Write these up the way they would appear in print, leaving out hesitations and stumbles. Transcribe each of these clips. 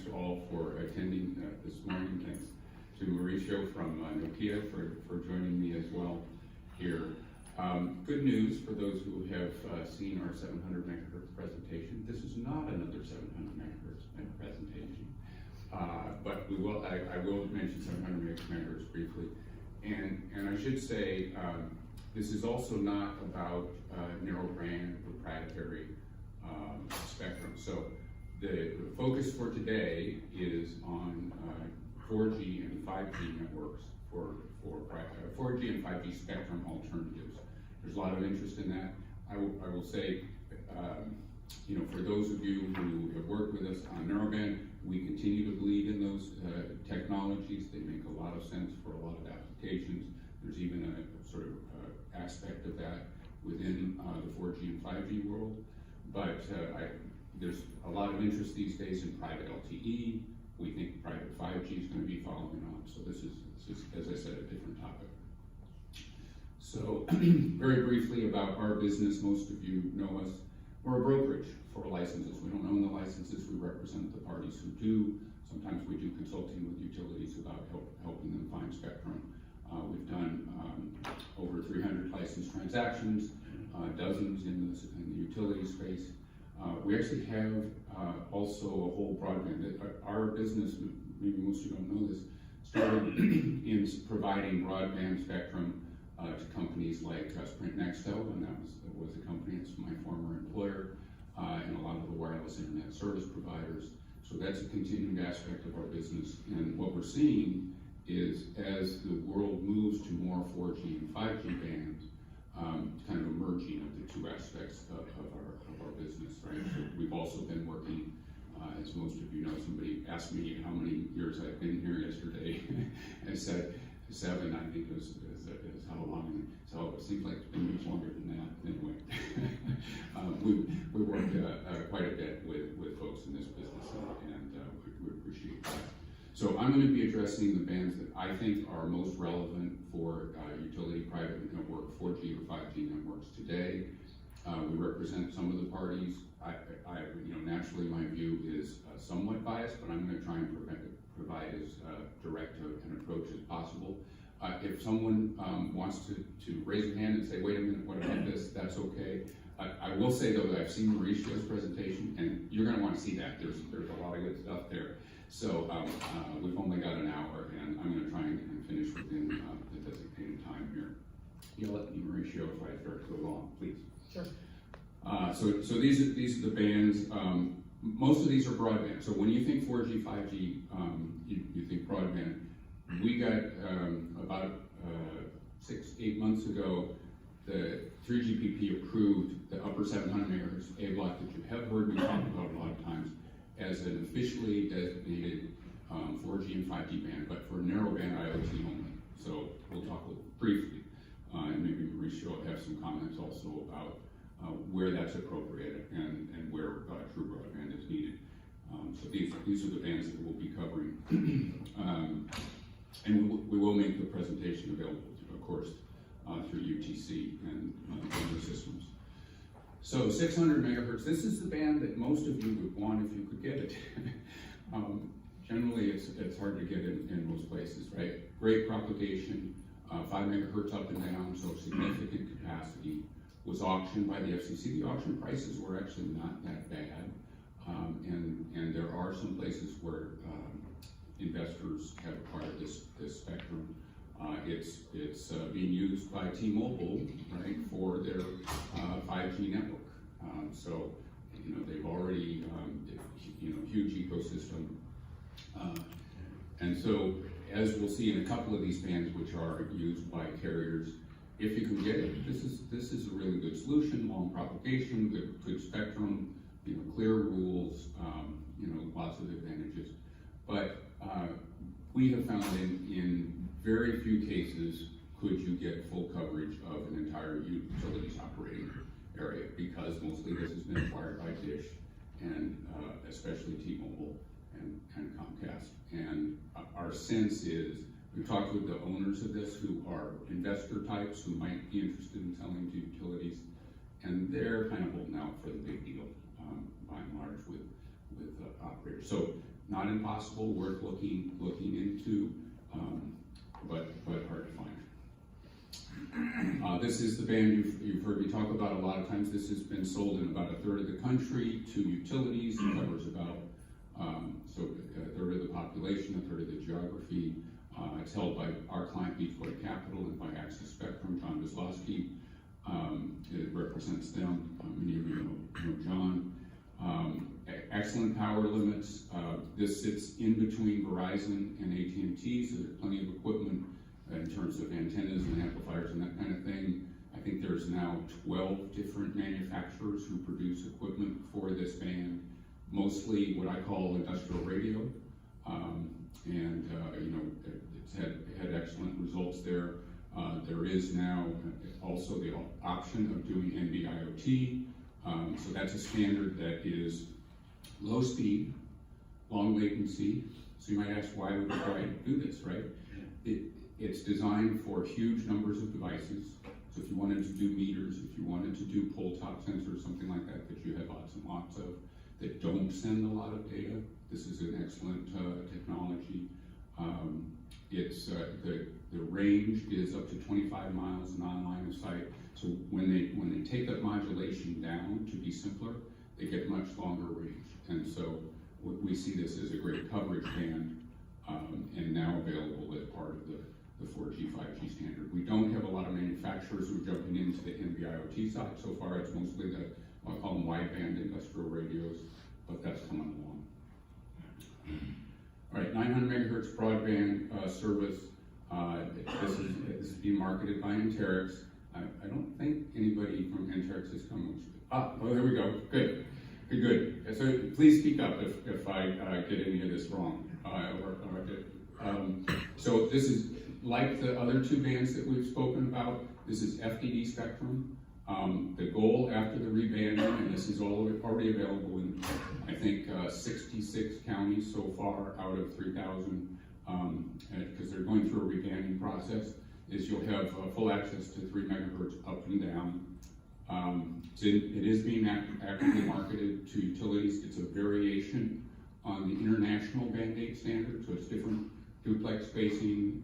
thanks to all for attending this morning. Thanks to Mauricio from Nokia for joining me as well here. Good news for those who have seen our 700 megahertz presentation. This is not another 700 megahertz presentation, but I will mention 700 megahertz briefly. And I should say, this is also not about narrowband proprietary spectrum. So the focus for today is on 4G and 5G networks for 4G and 5G spectrum alternatives. There's a lot of interest in that. I will say, for those of you who have worked with us on narrowband, we continue to believe in those technologies. They make a lot of sense for a lot of applications. There's even a sort of aspect of that within the 4G and 5G world. But there's a lot of interest these days in private LTE. We think private 5G is going to be following on. So this is, as I said, a different topic. So very briefly about our business, most of you know us. We're a brokerage for licenses. We don't own the licenses. We represent the parties who do. Sometimes we do consulting with utilities about helping them find spectrum. We've done over 300 license transactions, dozens in the utility space. We actually have also a whole broadband. Our business, maybe most of you don't know this, started in providing broadband spectrum to companies like Sprint Nextel, and that was a company that's my former employer, and a lot of the wireless internet service providers. So that's a continuing aspect of our business. And what we're seeing is as the world moves to more 4G and 5G bands, kind of a merging of the two aspects of our business, right? So we've also been working, as most of you know, somebody asked me how many years I've been here yesterday, and said 7, I think is how long. So it seems like it's been much longer than that. Anyway, we work quite a bit with folks in this business, and we appreciate that. So I'm going to be addressing the bands that I think are most relevant for utility private network 4G or 5G networks today. We represent some of the parties. Naturally my view is somewhat biased, but I'm going to try and provide as direct an approach as possible. If someone wants to raise their hand and say, wait a minute, what about this? That's okay. I will say though that I've seen Mauricio's presentation, and you're going to want to see that. There's a lot of good stuff there. So we've only got an hour, and I'm going to try and finish within the designated time here. You'll let me, Mauricio, if I start to go long, please. Sure. So these are the bands. Most of these are broadband. So when you think 4G, 5G, you think broadband. We got about 6-8 months ago, the 3GPP approved the upper 700 megahertz A block that you have heard me talk about a lot of times as an officially designated 4G and 5G band, but for narrowband IoT only. So we'll talk briefly, and maybe Mauricio will have some comments also about where that's appropriate and where true broadband is needed. So these are the bands that we'll be covering. And we will make the presentation available, of course, through UTC and other systems. So 600 megahertz, this is the band that most of you would want if you could get it. Generally, it's hard to get in most places, right? Great propagation, 5 megahertz up and down, so significant capacity. Was auctioned by the FCC. The auction prices were actually not that bad, and there are some places where investors have acquired this spectrum. It's being used by T-Mobile, right, for their 5G network. So they've already huge ecosystem, and so as we'll see in a couple of these bands which are used by carriers, if you can get it, this is a really good solution. Long propagation, good spectrum, clear rules, lots of advantages. But we have found in very few cases could you get full coverage of an entire utilities operating area, because mostly this has been acquired by Dish and especially T-Mobile and Comcast. And our sense is, we've talked with the owners of this who are investor types who might be interested in selling to utilities, and they're kind of holding out for the big deal by and large with operators. So not impossible, worth looking into, but hard to find. This is the band you've heard me talk about a lot of times. This has been sold in about a third of the country to utilities. It covers about a third of the population, a third of the geography. It's held by our client, Detroit Capital, and by Access Spectrum, John Wisłowski. It represents them. Many of you know John. Excellent power limits. This sits in between Verizon and AT&T, so there's plenty of equipment in terms of antennas and amplifiers and that kind of thing. I think there's now 12 different manufacturers who produce equipment for this band, mostly what I call industrial radio, it's had excellent results there. There is now also the option of doing NB-IoT, so that's a standard that is low speed, long latency. So you might ask, why would I do this, right? It's designed for huge numbers of devices. So if you wanted to do meters, if you wanted to do pole top sensors, something like that, that you have lots and lots of, that don't send a lot of data, this is an excellent technology. The range is up to 25 miles non-line of sight. So when they take that modulation down to be simpler, they get much longer range. And so we see this as a great coverage band, and now available as part of the 4G, 5G standard. We don't have a lot of manufacturers who are jumping into the NB-IoT side. So far, it's mostly I'll call them wideband industrial radios, but that's coming along. All right, 900 megahertz broadband service. This is being marketed by Anterix. I don't think anybody from Anterix has come. Oh, there we go. Good. So please speak up if I get any of this wrong. So this is like the other two bands that we've spoken about. This is FDD spectrum. The goal after the rebanding, and this is already available in, I think, 66 counties so far out of 3,000, because they're going through a rebanding process, is you'll have full access to 3 megahertz up and down. It is being actively marketed to utilities. It's a variation on the international Band 8 standard, so it's different duplex spacing,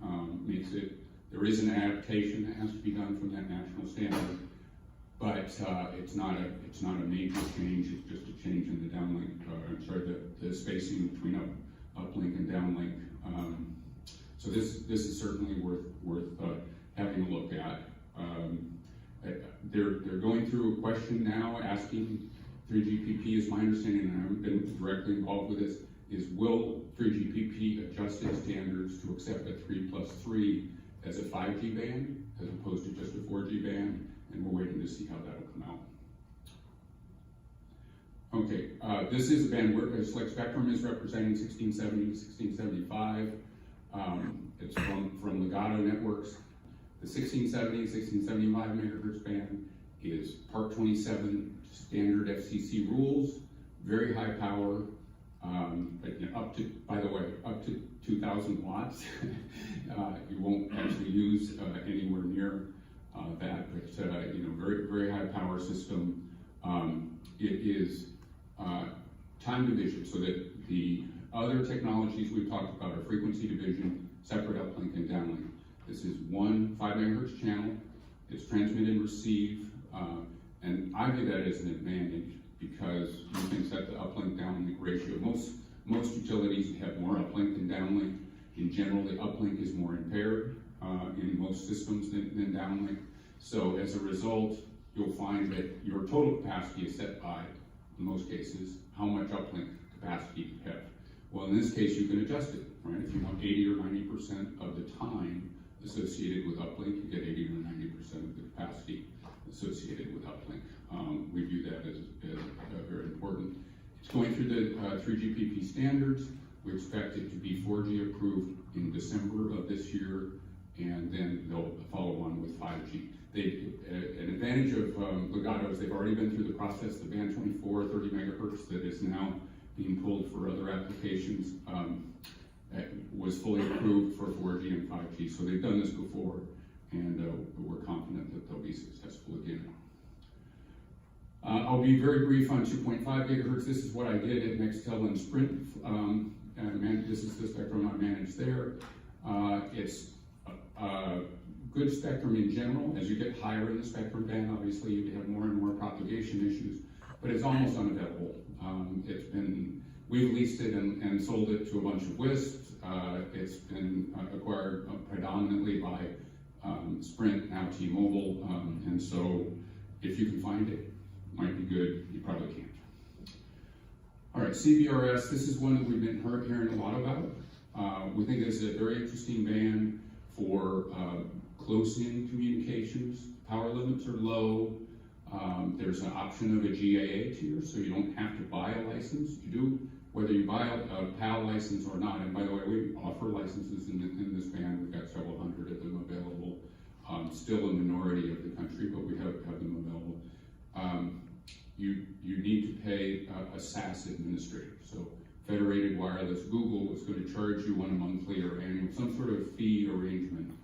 there is an adaptation that has to be done from that national standard, but it's not a major change. It's just a change in the downlink, the spacing between uplink and downlink. So this is certainly worth having a look at. They're going through a question now asking 3GPP, is my understanding, and I haven't been directly involved with this, is will 3GPP adjust its standards to accept a 3+3 as a 5G band as opposed to just a 4G band, and we're waiting to see how that'll come out. Okay, this is a band where Select Spectrum is representing 1670 to 1675. It's from Legato Networks. The 1670 and 1675 megahertz band is Part 27 standard FCC rules, very high power, but up to 2,000 watts. You won't actually use anywhere near that, but very, very high power system. It is time division, so that the other technologies we've talked about are frequency division, separate uplink and downlink. This is one 5 megahertz channel. It's transmit and receive, and I view that as an advantage because you can set the uplink downlink ratio. Most utilities have more uplink than downlink. In general, the uplink is more impaired in most systems than downlink. So as a result, you'll find that your total capacity is set by, in most cases, how much uplink capacity you have. Well, in this case, you can adjust it, right? If you want 80 or 90% of the time associated with uplink, you get 80 or 90% of the capacity associated with uplink. We view that as very important. It's going through the 3GPP standards. We expect it to be 4G approved in December of this year, and then they'll follow on with 5G. An advantage of Legato is they've already been through the process. The band 24, 30 megahertz that is now being pulled for other applications was fully approved for 4G and 5G. So they've done this before, and we're confident that they'll be successful again. I'll be very brief on 2.5 gigahertz. This is what I did at Nextel and Sprint this is the spectrum I manage there. It's good spectrum in general. As you get higher in the spectrum band, obviously you have more and more propagation issues, but it's almost unavailable. We've leased it and sold it to a bunch of WISPs. It's been acquired predominantly by Sprint, now T-Mobile, and so if you can find it, might be good. You probably can't. All right, CBRS, this is one that we've been hearing a lot about. We think this is a very interesting band for close-in communications. Power limits are low. There's an option of a GAA tier, so you don't have to buy a license. You do, whether you buy a PAL license or not, and by the way, we offer licenses in this band. We've got several hundred of them available. Still a minority of the country, but we have them available. You need to pay a SaaS administrator. So Federated Wireless, Google is going to charge you on a monthly or annual, some sort of fee arrangement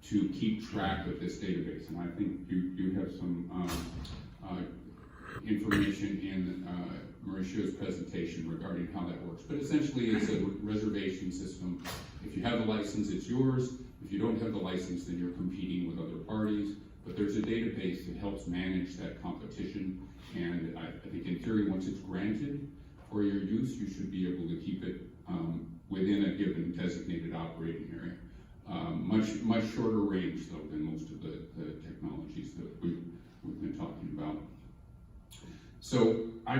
to keep track of this database. And I think you have some information in Mauricio's presentation regarding how that works. But essentially it's a reservation system. If you have the license, it's yours. If you don't have the license, then you're competing with other parties. But there's a database that helps manage that competition. And I think in theory, once it's granted for your use, you should be able to keep it within a given designated operating area. Much shorter range, though, than most of the technologies that we've been talking about. So I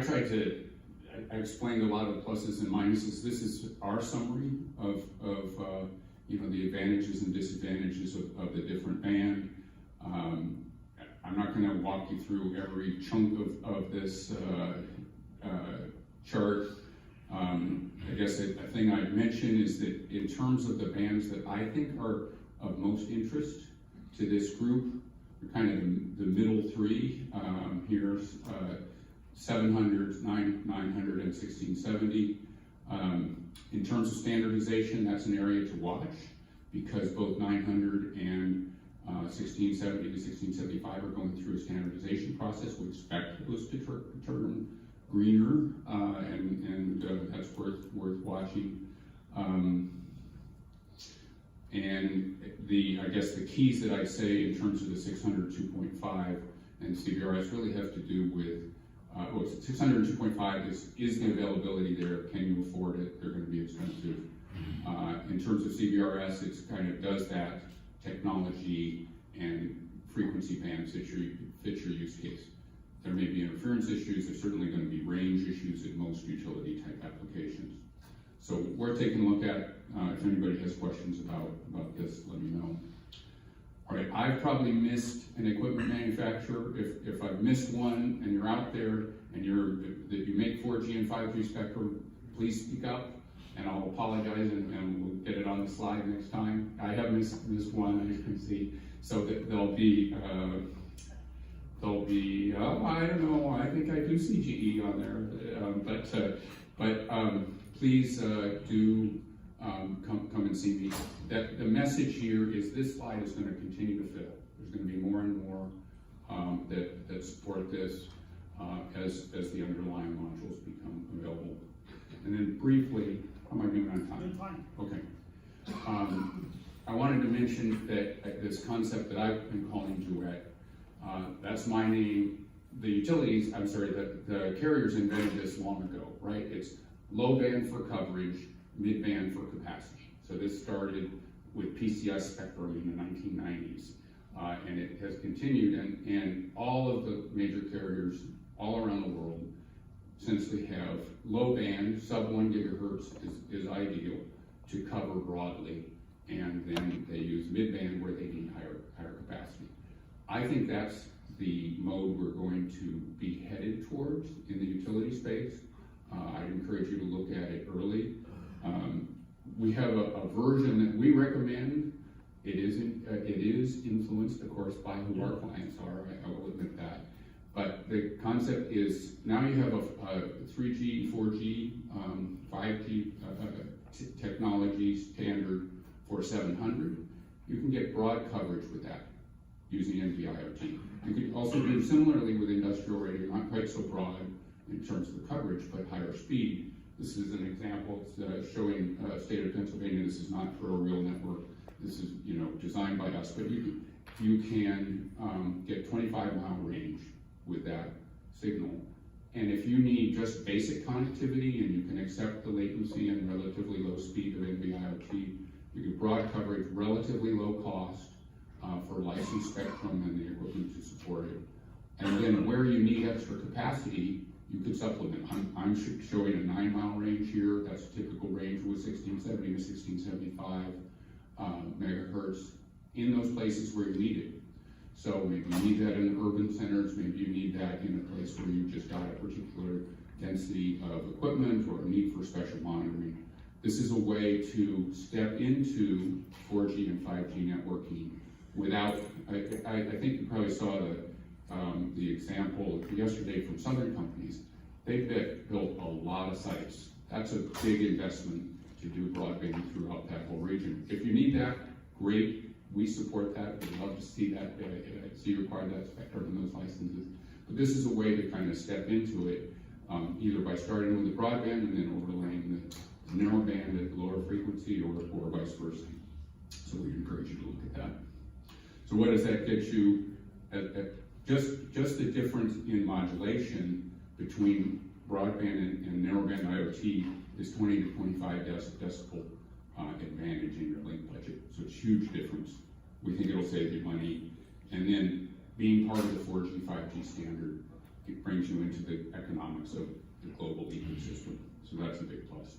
explained a lot of the pluses and minuses. This is our summary of the advantages and disadvantages of the different band. I'm not going to walk you through every chunk of this chart. I guess a thing I'd mention is that in terms of the bands that I think are of most interest to this group, they're kind of the middle three. Here's 700, 900, and 1670. In terms of standardization, that's an area to watch because both 900 and 1670 to 1675 are going through a standardization process. We expect those to turn greener, and that's worth watching. And I guess the keys that I say in terms of the 600 2.5 and CBRS really have to do with 600 2.5 is the availability there. Can you afford it? They're going to be expensive. In terms of CBRS, it's kind of does that technology and frequency band fit your use case. There may be interference issues. There's certainly going to be range issues in most utility type applications. So we're taking a look at, if anybody has questions about this, let me know. All right, I've probably missed an equipment manufacturer. If I've missed one and you're out there and that you make 4G and 5G spectrum, please speak up and I'll apologize and we'll get it on the slide next time. I have missed one, as you can see. So that there'll be, I don't know, I think I do see GE on there, but please do come and see me. The message here is this slide is going to continue to fill. There's going to be more and more that support this as the underlying modules become available. And then briefly, how am I doing on time? Fine. Okay. I wanted to mention that this concept that I've been calling duet, that's my name. The utilities, the carriers invented this long ago, right? It's low band for coverage, mid band for capacity. So this started with PCS spectrum in the 1990s, and it has continued, and all of the major carriers all around the world, since they have low band, sub 1 gigahertz is ideal to cover broadly, and then they use mid band where they need higher capacity. I think that's the mode we're going to be headed towards in the utility space. I'd encourage you to look at it early. We have a version that we recommend. It is influenced, of course, by who our clients are. I will admit that. But the concept is now you have a 3G, 4G, 5G technology standard for 700. You can get broad coverage with that using NB-IoT. You can also do similarly with industrial radio, not quite so broad in terms of the coverage, but higher speed. This is an example. It's showing state of Pennsylvania. This is not for a real network. This is, you know, designed by us, but you can get 25-mile range with that signal. And if you need just basic connectivity and you can accept the latency and relatively low speed of NB-IoT, you get broad coverage, relatively low cost for licensed spectrum and the equipment to support it. And then where you need extra capacity, you could supplement. I'm showing a 9-mile range here. That's a typical range with 1670 to 1675 megahertz in those places where you need it. So maybe you need that in urban centers, maybe you need that in a place where you've just got a particular density of equipment or a need for special monitoring. This is a way to step into 4G and 5G networking without, I think you probably saw the example yesterday from Southern companies. They've built a lot of sites. That's a big investment to do broadband throughout that whole region. If you need that, great. We support that. We'd love to see that, see you acquire that spectrum and those licenses. But this is a way to kind of step into it, either by starting with the broadband and then overlaying the narrowband at lower frequency or vice versa. So we encourage you to look at that. So what does that get you? Just the difference in modulation between broadband and narrowband IoT is 20 to 25 decibel advantage in your link budget. So it's a huge difference. We think it'll save you money. And then being part of the 4G, 5G standard, it brings you into the economics of the global ecosystem. So that's a big plus.